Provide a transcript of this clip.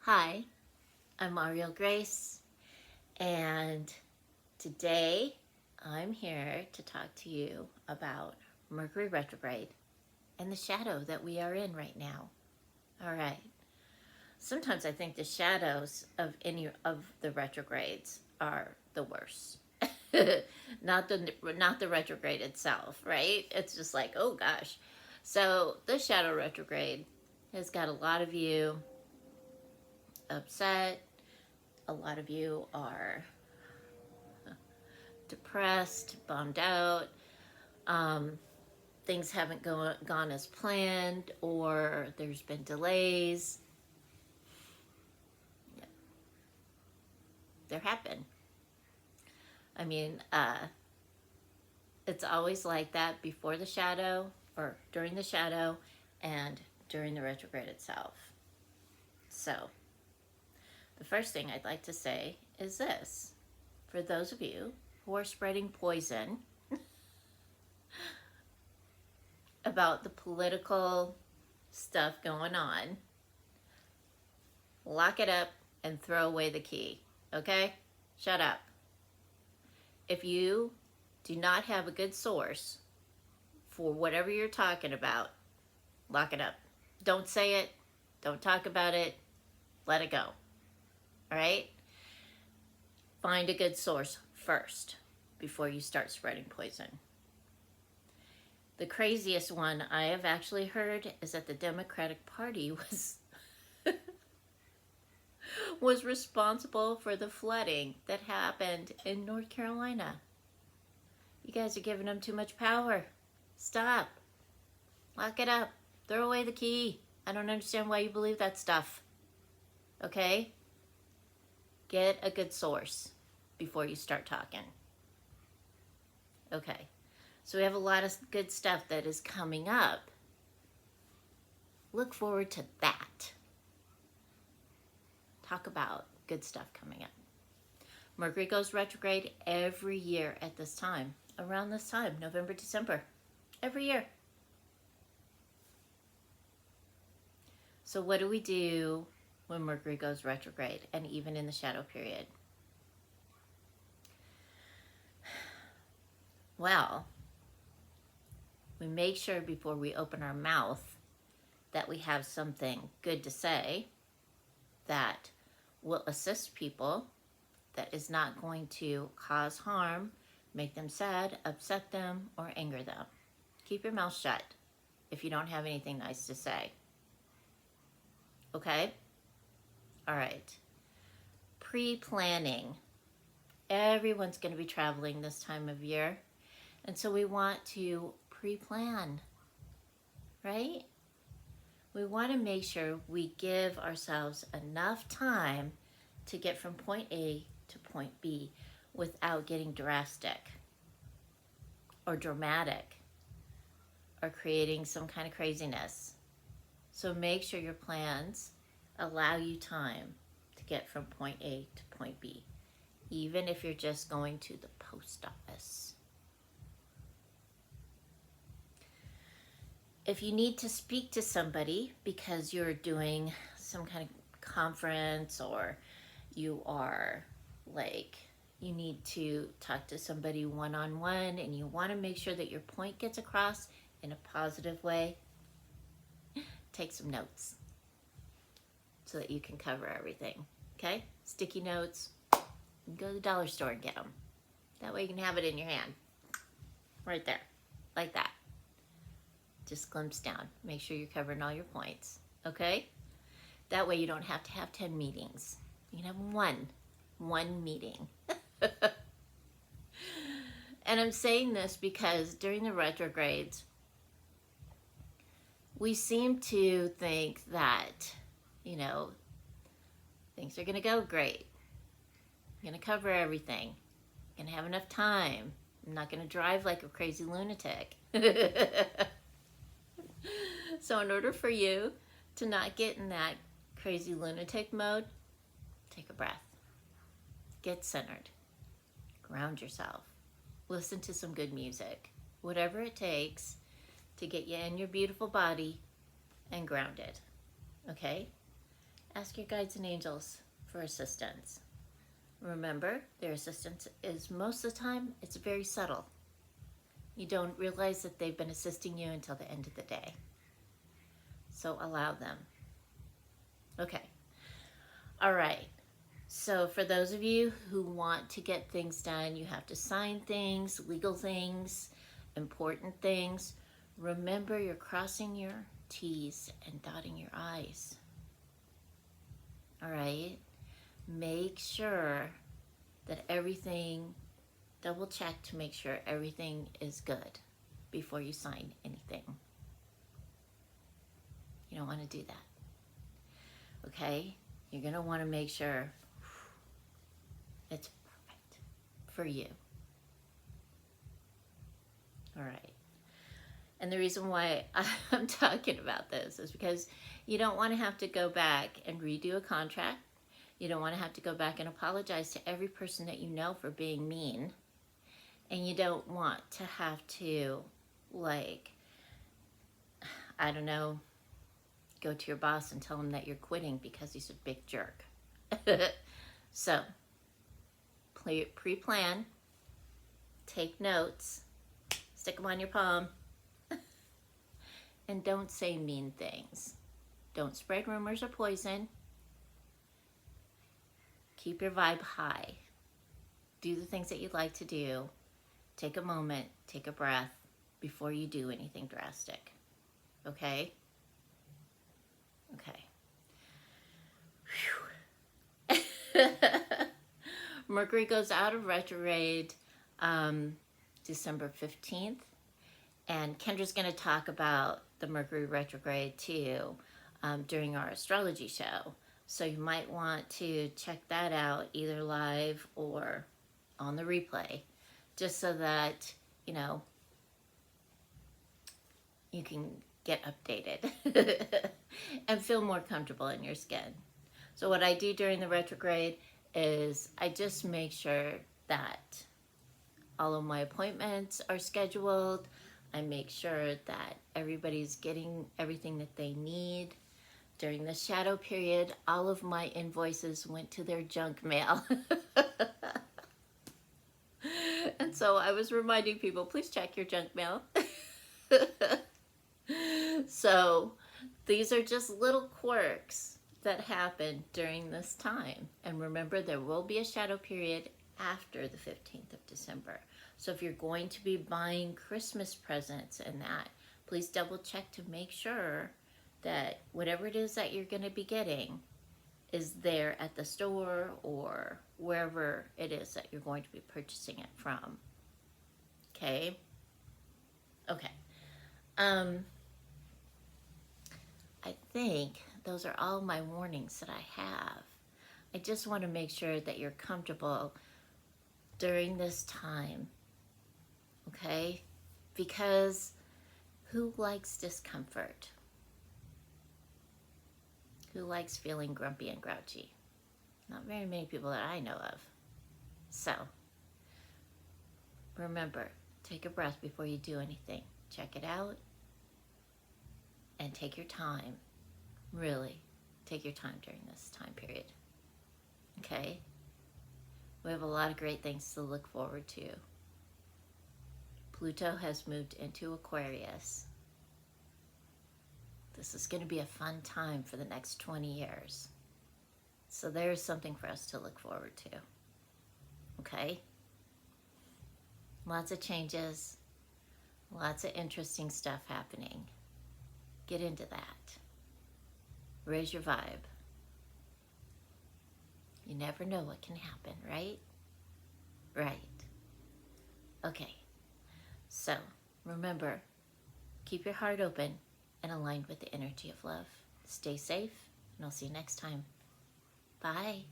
Hi, I'm Mariel Grace, and today I'm here to talk to you about Mercury retrograde and the shadow that we are in right now. All right. Sometimes I think the shadows of any of the retrogrades are the worst. not the retrograde itself, right? It's just like, oh gosh. So the shadow retrograde has got a lot of you upset. A lot of you are depressed, bummed out. Um, Things haven't gone as planned, or there's been delays. Yeah, there have been. I mean, it's always like that before the shadow, or during the shadow, and during the retrograde itself. So, the first thing I'd like to say is this: for those of you who are spreading poison about the political stuff going on, lock it up and throw away the key, okay? Shut up. If you do not have a good source for whatever you're talking about, lock it up. Don't say it. Don't talk about it. Let it go. All right? Find a good source first before you start spreading poison. The craziest one I have actually heard is that the Democratic Party was responsible for the flooding that happened in North Carolina. You guys are giving them too much power. Stop. Lock it up. Throw away the key. I don't understand why you believe that stuff. Okay? Get a good source before you start talking. Okay. So we have a lot of good stuff that is coming up. Look forward to that. Talk about good stuff coming up. Mercury goes retrograde every year at this time, around this time, November, December, every year. So what do we do when Mercury goes retrograde and even in the shadow period? Well, we make sure before we open our mouth that we have something good to say that will assist people, that is not going to cause harm, make them sad, upset them, or anger them. Keep your mouth shut if you don't have anything nice to say. Okay? All right. Pre-planning. Everyone's going to be traveling this time of year, and so we want to pre-plan, right? We want to make sure we give ourselves enough time to get from point A to point B without getting drastic or dramatic or creating some kind of craziness. So make sure your plans allow you time to get from point A to point B, even if you're just going to the post office. If you need to speak to somebody because you're doing some kind of conference, or you are you need to talk to somebody one-on-one and you want to make sure that your point gets across in a positive way, take some notes so that you can cover everything, okay? Sticky notes, you can go to the dollar store and get them. That way you can have it in your hand, right there, like that. Just glimpse down. Make sure you're covering all your points, okay? That way you don't have to have 10 meetings. You can have one meeting. And I'm saying this because during the retrogrades, we seem to think that, things are going to go great. I'm going to cover everything. I'm going to have enough time. I'm not going to drive like a crazy lunatic. So in order for you to not get in that crazy lunatic mode, take a breath. Get centered. Ground yourself. Listen to some good music. Whatever it takes to get you in your beautiful body and grounded. Okay? ask your guides and angels for assistance. Remember, their assistance is most of the time, it's very subtle. You don't realize that they've been assisting you until the end of the day. So allow them. Okay. All right. So for those of you who want to get things done, you have to sign things, legal things, important things. Remember, you're crossing your T's and dotting your I's. All right? Make sure that everything, double check to make sure everything is good before you sign anything. You don't want to do that. Okay? You're going to want to make sure it's perfect for you. All right. And the reason why I'm talking about this is because you don't want to have to go back and redo a contract. You don't want to have to go back and apologize to every person that you know for being mean. And you don't want to have to, like, I don't know, go to your boss and tell him that you're quitting because he's a big jerk. So, pre-plan, take notes, stick them on your palm, and don't say mean things. Don't spread rumors or poison. Keep your vibe high. Do the things that you'd like to do. Take a moment, take a breath before you do anything drastic. Okay? Okay. Mercury goes out of retrograde December 15th. And Kendra's going to talk about the Mercury retrograde too during our astrology show. So you might want to check that out either live or on the replay, just so that, you know, you can get updated and feel more comfortable in your skin. So what I do during the retrograde is I just make sure that all of my appointments are scheduled. I make sure that everybody's getting everything that they need. During the shadow period, all of my invoices went to their junk mail. And so I was reminding people, please check your junk mail. So these are just little quirks that happen during this time. And remember, there will be a shadow period after the 15th of December. So if you're going to be buying Christmas presents and that, please double check to make sure that whatever it is that you're going to be getting is there at the store or wherever it is that you're going to be purchasing it from. Okay? Okay. I think those are all my warnings that I have. I just want to make sure that you're comfortable during this time. Okay? Because who likes discomfort? Who likes feeling grumpy and grouchy? Not very many people that I know of. So, remember, take a breath before you do anything. Check it out and take your time. Really, take your time during this time period. Okay? We have a lot of great things to look forward to. Pluto has moved into Aquarius. This is going to be a fun time for the next 20 years. So there's something for us to look forward to. Okay? Lots of changes. Lots of interesting stuff happening. Get into that. Raise your vibe. You never know what can happen, right? Right. Okay. So, remember, keep your heart open and aligned with the energy of love. Stay safe, and I'll see you next time. Bye.